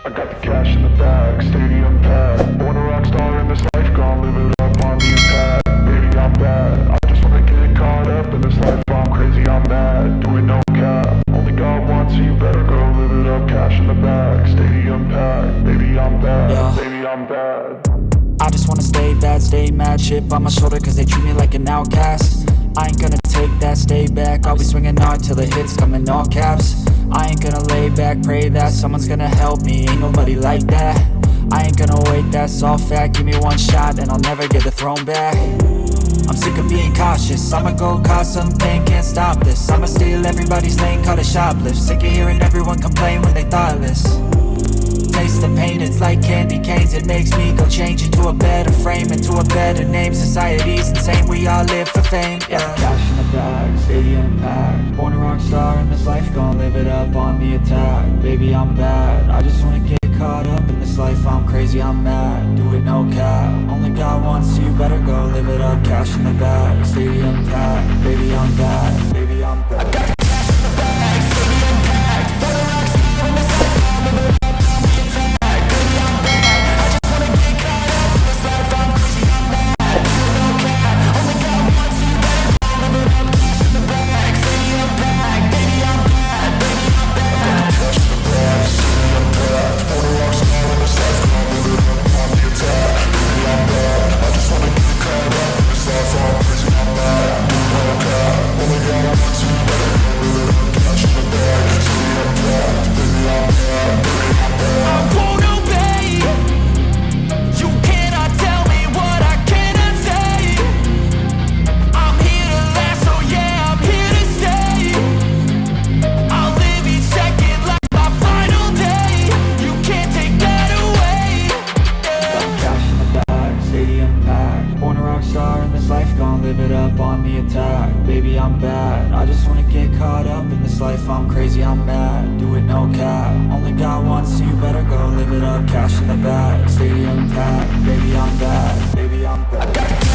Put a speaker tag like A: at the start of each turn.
A: I got the cash in the bag, stadium packed. Born a rock star in this life, gonna live it up on the impact. Baby, I'm bad, I just wanna get caught up in this life. I'm crazy, I'm mad, doing no cap. Only God wants, so you better go live it up. Cash in the bag, stadium packed. Baby, I'm bad,
B: Yeah.
A: baby, I'm bad.
B: I just wanna stay bad, stay mad. Chip on my shoulder cause they treat me like an outcast. I ain't gonna take that, stay back. I'll be swinging hard till the hits come in all caps. I ain't gonna lay back, pray that someone's gonna help me. Ain't nobody like that. I ain't gonna wait, that's all fact. Give me one shot and I'll never get the throne back. I'm sick of being cautious, I'ma go cause something, can't stop this. I'ma steal everybody's lane, call it shoplift. Sick of hearing everyone complain when they thoughtless. Taste the pain, it's like candy canes. It makes me go change into a better frame, into a better name. Society's insane, we all live for fame, yeah. Cash in the bag, stadium packed. Born a rock star in this life, gonna live it up on the attack. Baby, I'm bad, I just wanna get caught up in this life. I'm crazy, I'm mad, do it no cap. Only God wants, so you better go live it up. Cash in the bag, stadium packed. Baby, I'm bad, baby, I'm bad. Baby, I'm bad, I just wanna get caught up in this life. I'm crazy, I'm mad, do it no cap. Only God wants, so you better go live it up. Cash in the bag, stadium packed. Baby, I'm bad, baby, I'm bad.